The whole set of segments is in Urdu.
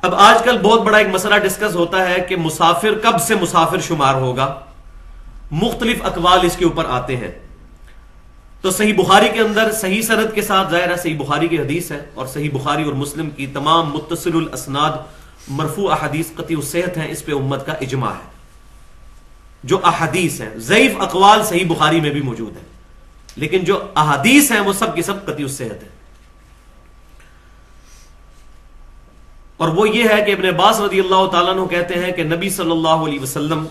اب آج کل بہت بڑا ایک مسئلہ ڈسکس ہوتا ہے کہ مسافر کب سے مسافر شمار ہوگا، مختلف اقوال اس کے اوپر آتے ہیں. تو صحیح بخاری کے اندر صحیح سند کے ساتھ، ظاہر ہے صحیح بخاری کی حدیث ہے، اور صحیح بخاری اور مسلم کی تمام متصل الاسناد مرفوع احادیث قطعی الصحت ہیں، اس پہ امت کا اجماع ہے. جو احادیث ہیں، ضعیف اقوال صحیح بخاری میں بھی موجود ہیں، لیکن جو احادیث ہیں وہ سب کی سب قطعی الصحت ہیں. اور وہ یہ ہے کہ ابن عباس رضی اللہ تعالیٰ عنہ کہتے ہیں کہ نبی صلی اللہ علیہ وسلم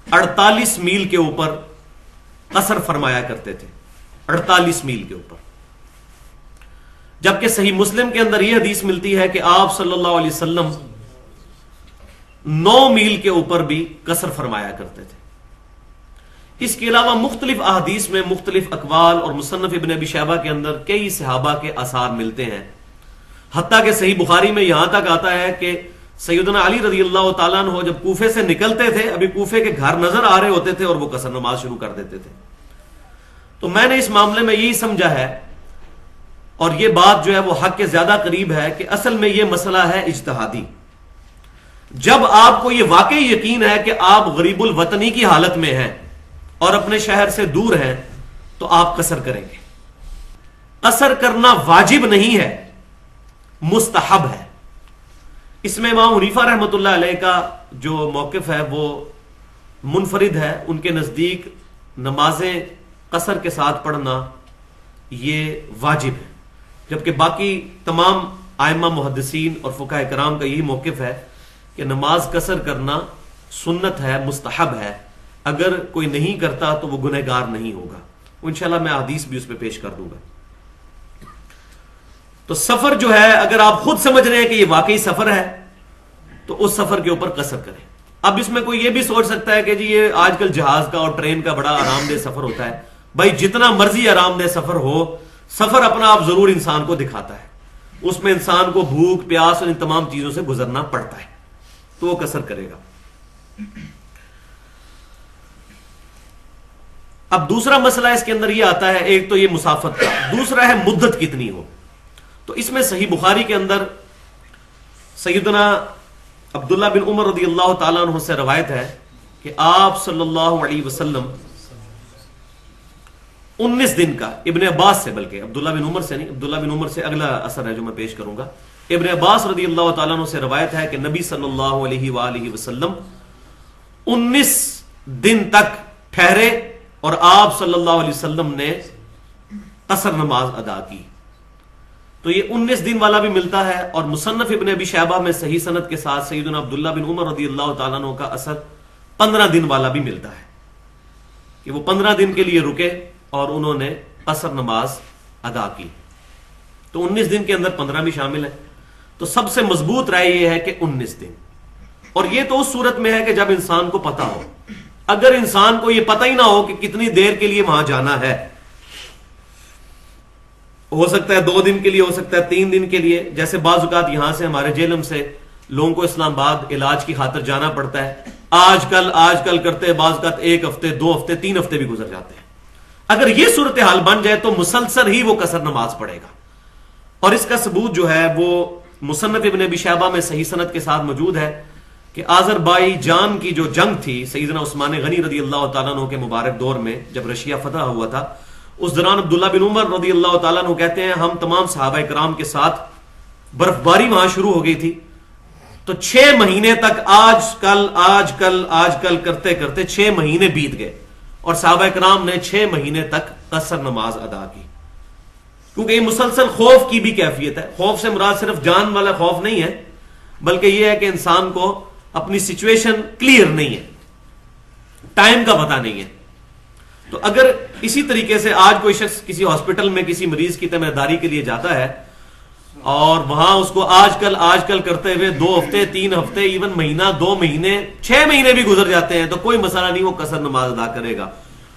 48 میل کے اوپر قصر فرمایا کرتے تھے، 48 میل کے اوپر. جبکہ صحیح مسلم کے اندر یہ حدیث ملتی ہے کہ آپ صلی اللہ علیہ وسلم 9 میل کے اوپر بھی قصر فرمایا کرتے تھے. اس کے علاوہ مختلف احادیث میں مختلف اقوال، اور مصنف ابن ابی شیبہ کے اندر کئی صحابہ کے آثار ملتے ہیں. حتیٰ کہ صحیح بخاری میں یہاں تک آتا ہے کہ سیدنا علی رضی اللہ تعالیٰ عنہ جب کوفے سے نکلتے تھے، ابھی کوفے کے گھر نظر آ رہے ہوتے تھے اور وہ قصر نماز شروع کر دیتے تھے. تو میں نے اس معاملے میں یہی سمجھا ہے، اور یہ بات جو ہے وہ حق کے زیادہ قریب ہے، کہ اصل میں یہ مسئلہ ہے اجتہادی. جب آپ کو یہ واقعی یقین ہے کہ آپ غریب الوطنی کی حالت میں ہیں اور اپنے شہر سے دور ہیں، تو آپ قصر کریں گے. قصر کرنا واجب نہیں ہے، مستحب ہے. اس میں امام حنیفہ رحمۃ اللہ علیہ کا جو موقف ہے وہ منفرد ہے. ان کے نزدیک نمازیں قصر کے ساتھ پڑھنا یہ واجب ہے، جبکہ باقی تمام ائمہ محدثین اور فقہاء کرام کا یہی موقف ہے کہ نماز قصر کرنا سنت ہے، مستحب ہے. اگر کوئی نہیں کرتا تو وہ گنہگار نہیں ہوگا. انشاءاللہ میں حدیث بھی اس پہ پیش کر دوں گا. تو سفر جو ہے، اگر آپ خود سمجھ رہے ہیں کہ یہ واقعی سفر ہے تو اس سفر کے اوپر قصر کریں. اب اس میں کوئی یہ بھی سوچ سکتا ہے کہ جی یہ آج کل جہاز کا اور ٹرین کا بڑا آرام دہ سفر ہوتا ہے. بھائی جتنا مرضی آرام دہ سفر ہو، سفر اپنا آپ ضرور انسان کو دکھاتا ہے. اس میں انسان کو بھوک پیاس اور ان تمام چیزوں سے گزرنا پڑتا ہے، تو وہ قصر کرے گا. اب دوسرا مسئلہ اس کے اندر یہ آتا ہے، ایک تو یہ مسافت کا، دوسرا ہے مدت کتنی ہو. تو اس میں صحیح بخاری کے اندر سیدنا عبداللہ بن عمر رضی اللہ تعالیٰ عنہ سے روایت ہے کہ آپ صلی اللہ علیہ وسلم 19 دن کا، ابن عباس سے، بلکہ عبداللہ بن عمر سے نہیں، عبداللہ بن عمر سے اگلا اثر ہے جو میں پیش کروں گا. ابن عباس رضی اللہ تعالیٰ عنہ سے روایت ہے کہ نبی صلی اللہ علیہ وآلہ وسلم 19 دن تک ٹھہرے اور آپ صلی اللہ علیہ وسلم نے قصر نماز ادا کی. تو یہ 19 دن والا بھی ملتا ہے، اور مصنف ابن ابی شیبہ میں صحیح سند کے ساتھ سیدنا عبداللہ بن عمر رضی اللہ تعالیٰ عنہ کا اثر 15 دن والا بھی ملتا ہے کہ وہ 15 دن کے لیے رکے اور انہوں نے قصر نماز ادا کی. تو 19 دن کے اندر 15 بھی شامل ہے. تو سب سے مضبوط رائے یہ ہے کہ 19 دن. اور یہ تو اس صورت میں ہے کہ جب انسان کو پتا ہو. اگر انسان کو یہ پتہ ہی نہ ہو کہ کتنی دیر کے لیے وہاں جانا ہے، ہو سکتا ہے 2 دن کے لیے، ہو سکتا ہے 3 دن کے لیے. جیسے بعض اوقات یہاں سے ہمارے جیلم سے لوگوں کو اسلام آباد علاج کی خاطر جانا پڑتا ہے. آج کل کرتے بعض اوقات 1 ہفتے 2 ہفتے 3 ہفتے بھی گزر جاتے ہیں. اگر یہ صورتحال بن جائے تو مسلسل ہی وہ قصر نماز پڑھے گا. اور اس کا ثبوت جو ہے وہ مصنف ابن ابی شیبہ میں صحیح سند کے ساتھ موجود ہے کہ آذربائیجان کی جو جنگ تھی سیدنا عثمان غنی رضی اللہ تعالیٰ عنہ کے مبارک دور میں، جب رشیا فتح ہوا تھا، اس دوران عبداللہ بن عمر رضی اللہ تعالیٰ عنہ کہتے ہیں ہم تمام صحابہ کرام کے ساتھ برف باری وہاں شروع ہو گئی تھی. تو 6 مہینے تک آج کل کرتے کرتے 6 مہینے بیت گئے، اور صحابہ کرام نے 6 مہینے تک قصر نماز ادا کی. کیونکہ یہ مسلسل خوف کی بھی کیفیت ہے. خوف سے مراد صرف جان والا خوف نہیں ہے، بلکہ یہ ہے کہ انسان کو اپنی سچویشن کلیئر نہیں ہے، ٹائم کا پتہ نہیں ہے. تو اگر اسی طریقے سے آج کوئی شخص کسی ہاسپٹل میں کسی مریض کی تیمارداری کے لیے جاتا ہے اور وہاں اس کو آج کل کرتے ہوئے 2 ہفتے 3 ہفتے ایون مہینہ 2 مہینے 6 مہینے بھی گزر جاتے ہیں، تو کوئی مسئلہ نہیں، وہ قصر نماز ادا کرے گا.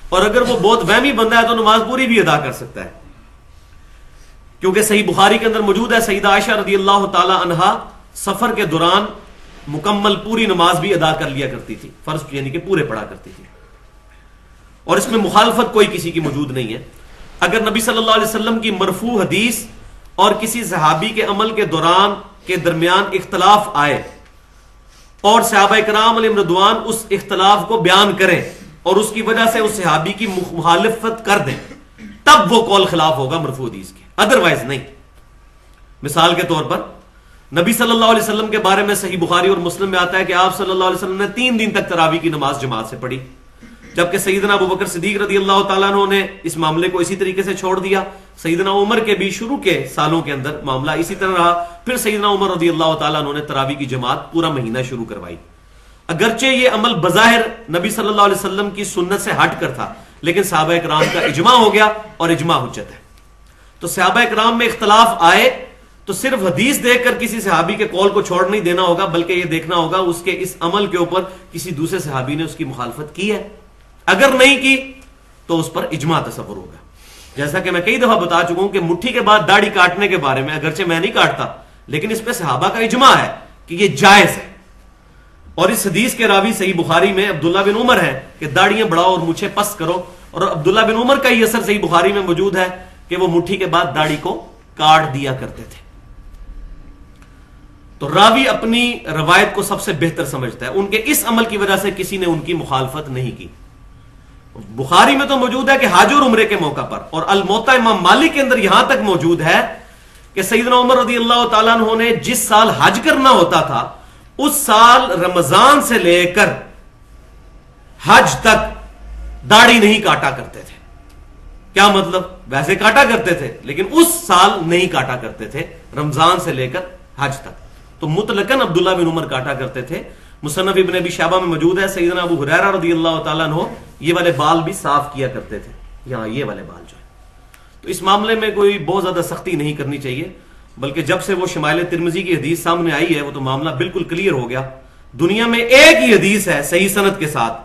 اور اگر وہ بہت وہمی بندہ ہے تو نماز پوری بھی ادا کر سکتا ہے، کیونکہ صحیح بخاری کے اندر موجود ہے سیدہ عائشہ رضی اللہ تعالی عنہا سفر کے دوران مکمل پوری نماز بھی ادا کر لیا کرتی تھی، فرض یعنی کہ پورے پڑھا کرتی تھی. اور اس میں مخالفت کوئی کسی کی موجود نہیں ہے. اگر نبی صلی اللہ علیہ وسلم کی مرفوع حدیث اور کسی صحابی کے عمل کے دوران کے درمیان اختلاف آئے اور صحابہ کرام علیہم رضوان اس اختلاف کو بیان کریں اور اس کی وجہ سے اس صحابی کی مخالفت کر دیں، تب وہ قول خلاف ہوگا مرفوع حدیث کے، ادروائز نہیں۔ مثال کے طور پر نبی صلی اللہ علیہ وسلم کے بارے میں صحیح بخاری اور مسلم میں آتا ہے کہ آپ صلی اللہ علیہ وسلم نے 3 دن تک تراویح کی نماز جماعت سے پڑھی، جبکہ سیدنا ابو بکر صدیق رضی اللہ تعالیٰ عنہ نے اس معاملے کو اسی طریقے سے چھوڑ دیا۔ سیدنا عمر کے بھی شروع کے سالوں کے اندر معاملہ اسی طرح رہا، پھر سیدنا عمر رضی اللہ تعالیٰ عنہ نے تراویح کی جماعت پورا مہینہ شروع کروائی۔ اگرچہ یہ عمل بظاہر نبی صلی اللہ علیہ وسلم کی سنت سے ہٹ کر تھا، لیکن صحابہ کرام کا اجماع ہو گیا اور اجماع حجت ہے۔ تو صحابہ کرام میں اختلاف آئے تو صرف حدیث دیکھ کر کسی صحابی کے قول کو چھوڑ نہیں دینا ہوگا، بلکہ یہ دیکھنا ہوگا اس کے اس عمل کے اوپر کسی دوسرے صحابی نے اس کی مخالفت کی ہے، اگر نہیں کی تو اس پر اجماع تصور ہوگا۔ جیسا کہ میں کئی دفعہ بتا چکا ہوں کہ مٹھی کے بعد داڑھی کاٹنے کے بارے میں اگرچہ میں نہیں کاٹتا، لیکن اس پہ صحابہ کا اجماع ہے کہ یہ جائز ہے، اور اس حدیث کے راوی صحیح بخاری میں عبداللہ بن عمر ہے کہ داڑیاں بڑھاؤ اور مونچھیں پست کرو، اور عبداللہ بن عمر کا یہ اثر صحیح بخاری میں موجود ہے کہ وہ مٹھی کے بعد داڑھی کو کاٹ دیا کرتے تھے۔ تو راوی اپنی روایت کو سب سے بہتر سمجھتا ہے، ان کے اس عمل کی وجہ سے کسی نے ان کی مخالفت نہیں کی۔ بخاری میں تو موجود ہے کہ حج اور عمرے کے موقع پر، اور الموطا امام مالک کے اندر یہاں تک موجود ہے کہ سیدنا عمر رضی اللہ تعالیٰ عنہ نے جس سال حج کرنا ہوتا تھا اس سال رمضان سے لے کر حج تک داڑھی نہیں کاٹا کرتے تھے۔ کیا مطلب؟ ویسے کاٹا کرتے تھے لیکن اس سال نہیں کاٹا کرتے تھے، رمضان سے لے کر حج تک۔ تو مطلقاً عبداللہ بن عمر کاٹا کرتے تھے۔ مصنف ابن ابی شیبہ میں موجود ہے سیدنا ابو ہریرہ رضی اللہ تعالیٰ عنہ یہ والے بال بھی صاف کیا کرتے تھے، یہاں یہ والے بال جو ہے۔ تو اس معاملے میں کوئی بہت زیادہ سختی نہیں کرنی چاہیے، بلکہ جب سے وہ شمائل ترمذی کی حدیث سامنے آئی ہے وہ تو معاملہ بالکل کلیئر ہو گیا۔ دنیا میں ایک ہی حدیث ہے صحیح سند کے ساتھ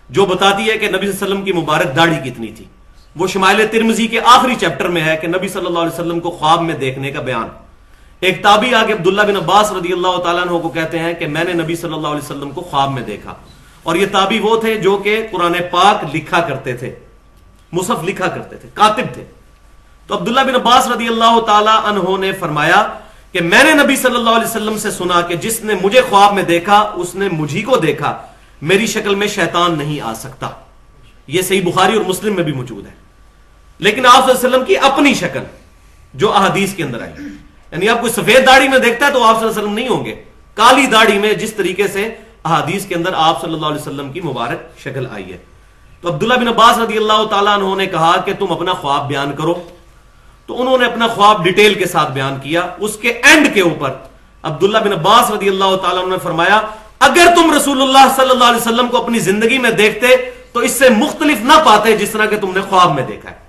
جو بتاتی ہے کہ نبی صلی اللہ علیہ وسلم کی مبارک داڑھی کتنی تھی، وہ شمائل ترمذی کے آخری چیپٹر میں ہے کہ نبی صلی اللہ علیہ وسلم کو خواب میں دیکھنے کا بیان۔ ایک تابعی آگے عبداللہ بن عباس رضی اللہ تعالیٰ عنہ کو کہتے ہیں کہ میں نے نبی صلی اللہ علیہ وسلم کو خواب میں دیکھا، اور یہ تابعی وہ تھے جو کہ قرآن پاک لکھا کرتے تھے، مصحف لکھا کرتے تھے، کاتب تھے۔ تو عبداللہ بن عباس رضی اللہ تعالیٰ عنہ نے فرمایا کہ میں نے نبی صلی اللہ علیہ وسلم سے سنا کہ جس نے مجھے خواب میں دیکھا اس نے مجھی کو دیکھا، میری شکل میں شیطان نہیں آ سکتا۔ یہ صحیح بخاری اور مسلم میں بھی موجود ہے۔ لیکن آپ صلی اللہ علیہ وسلم کی اپنی شکل جو احادیث کے اندر آئی، یعنی آپ کوئی سفید داڑھی میں دیکھتا ہے تو آپ صلی اللہ علیہ وسلم نہیں ہوں گے، کالی داڑھی میں جس طریقے سے احادیث کے اندر آپ صلی اللہ علیہ وسلم کی مبارک شکل آئی ہے۔ تو عبداللہ بن عباس رضی اللہ تعالیٰ عنہ نے کہا کہ تم اپنا خواب بیان کرو، تو انہوں نے اپنا خواب ڈیٹیل کے ساتھ بیان کیا۔ اس کے اینڈ کے اوپر عبداللہ بن عباس رضی اللہ تعالیٰ عنہ نے فرمایا اگر تم رسول اللہ صلی اللہ علیہ وسلم کو اپنی زندگی میں دیکھتے تو اس سے مختلف نہ پاتے جس طرح کہ تم نے خواب میں دیکھا ہے۔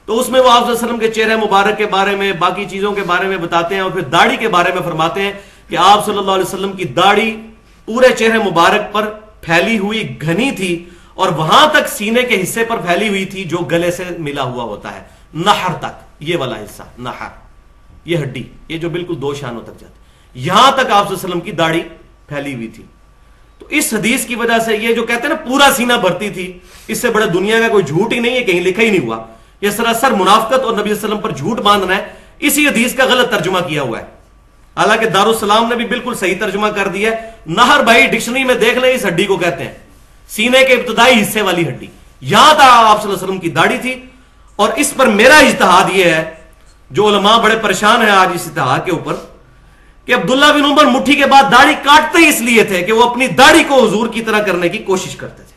تو اس میں وہ آپ صلی اللہ علیہ وسلم کے چہرے مبارک کے بارے میں، باقی چیزوں کے بارے میں بتاتے ہیں، اور پھر داڑھی کے بارے میں فرماتے ہیں کہ آپ صلی اللہ علیہ وسلم کی داڑھی پورے چہرے مبارک پر پھیلی ہوئی گھنی تھی، اور وہاں تک سینے کے حصے پر پھیلی ہوئی تھی جو گلے سے ملا ہوا ہوتا ہے، نحر تک، یہ والا حصہ نحر، یہ ہڈی، یہ جو بالکل 2 شانوں تک جاتی، یہاں تک آپ صلی اللہ علیہ وسلم کی داڑھی پھیلی ہوئی تھی۔ تو اس حدیث کی وجہ سے یہ جو کہتے ہیں نا پورا سینہ بھرتی تھی، اس سے بڑا دنیا کا کوئی جھوٹ ہی نہیں ہے، کہیں لکھا ہی نہیں ہوا۔ یہ سراسر منافقت اور نبی صلی اللہ علیہ وسلم پر جھوٹ باندھنا ہے۔ اسی حدیث کا غلط ترجمہ کیا ہوا ہے، حالانکہ دارالسلام نے بھی بالکل صحیح ترجمہ کر دیا ہے۔ نہر بھائی ڈکشنری میں دیکھ لیں، اس ہڈی کو کہتے ہیں سینے کے ابتدائی حصے والی ہڈی، یہاں تک آپ صلی اللہ علیہ وسلم کی داڑھی تھی۔ اور اس پر میرا اجتہاد یہ ہے، جو علماء بڑے پریشان ہیں آج اس اجتہاد کے اوپر، کہ عبداللہ بن عمر مٹھی کے بعد داڑھی کاٹتے ہی اس لیے تھے کہ وہ اپنی داڑھی کو حضور کی طرح کرنے کی کوشش کرتے تھے،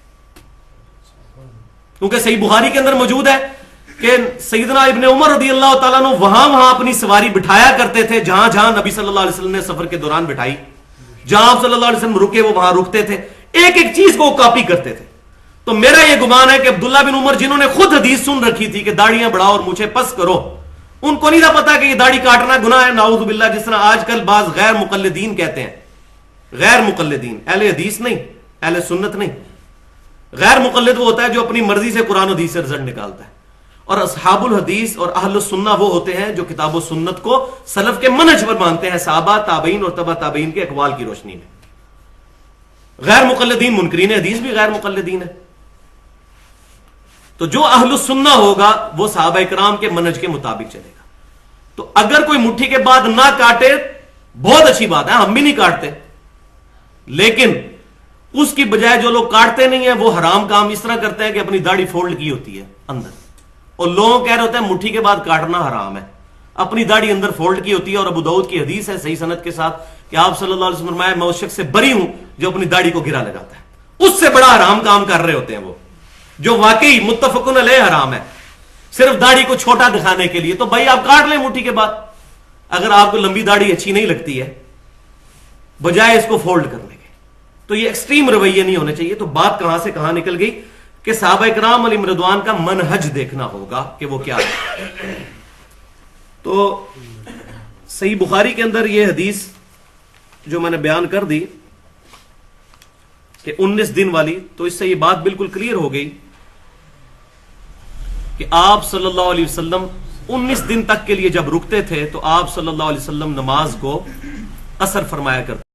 کیونکہ صحیح بخاری کے اندر موجود ہے کہ سیدنا ابن عمر رضی اللہ تعالیٰ عنہ وہاں اپنی سواری بٹھایا کرتے تھے جہاں جہاں نبی صلی اللہ علیہ وسلم نے سفر کے دوران بٹھائی، جہاں آپ صلی اللہ علیہ وسلم رکے وہ وہاں رکتے تھے، ایک ایک چیز کو کاپی کرتے تھے۔ تو میرا یہ گمان ہے کہ عبداللہ بن عمر جنہوں نے خود حدیث سن رکھی تھی کہ داڑیاں بڑھاؤ اور مونچھیں پس کرو، ان کو نہیں تھا پتا کہ یہ داڑھی کاٹنا گناہ ہے، نعوذ باللہ، جس طرح آج کل بعض غیر مقلدین کہتے ہیں۔ غیر مقلدین، اہل حدیث نہیں، اہل سنت نہیں۔ غیر مقلد وہ ہوتا ہے جو اپنی مرضی سے قرآن و حدیث سے رزلٹ نکالتا ہے، اور اصحاب الحدیث اور اہل السنہ وہ ہوتے ہیں جو کتاب و سنت کو سلف کے منہج پر مانتے ہیں، صحابہ، تابعین اور تبع تابعین کے اقوال کی روشنی میں۔ غیر مقلدین منکرین حدیث بھی غیر مقلدین ہے۔ تو جو اہل السنہ ہوگا وہ صحابہ کرام کے منہج کے مطابق چلے گا۔ تو اگر کوئی مٹھی کے بعد نہ کاٹے بہت اچھی بات ہے, ہم بھی نہیں کاٹتے, لیکن اس کی بجائے جو لوگ کاٹتے نہیں ہیں وہ حرام کام اس طرح کرتے ہیں کہ اپنی داڑھی فولڈ کی ہوتی ہے اندر, اور لوگ کہہ رہے ہوتے ہیں مٹھی کے بعد کاٹنا حرام ہے, اپنی داڑھی اندر فولڈ کی ہوتی ہے. اور ابو داؤد کی حدیث ہے صحیح سند کے ساتھ کہ آپ صلی اللہ علیہ وسلم فرمایا میں اس شخص سے بری ہوں جو اپنی داڑھی کو گرا لگاتا ہے. اس سے بڑا حرام کام کر رہے ہوتے ہیں وہ, جو واقعی متفقن علیہ حرام ہے, صرف داڑھی کو چھوٹا دکھانے کے لیے. تو بھائی آپ کاٹ لیں مٹھی کے بعد, اگر آپ کو لمبی داڑھی اچھی نہیں لگتی ہے, بجائے اس کو فولڈ کرنے کے. تو یہ ایکسٹریم رویے نہیں ہونے چاہیے. تو بات کہاں سے کہاں نکل گئی کہ صحابہ کرام علیہم رضوان کا منہج دیکھنا ہوگا کہ وہ کیا ہے. تو صحیح بخاری کے اندر یہ حدیث جو میں نے بیان کر دی کہ 19 دن والی, تو اس سے یہ بات بالکل کلیئر ہو گئی کہ آپ صلی اللہ علیہ وسلم 19 دن تک کے لیے جب رکتے تھے تو آپ صلی اللہ علیہ وسلم نماز کو قصر فرمایا کرتے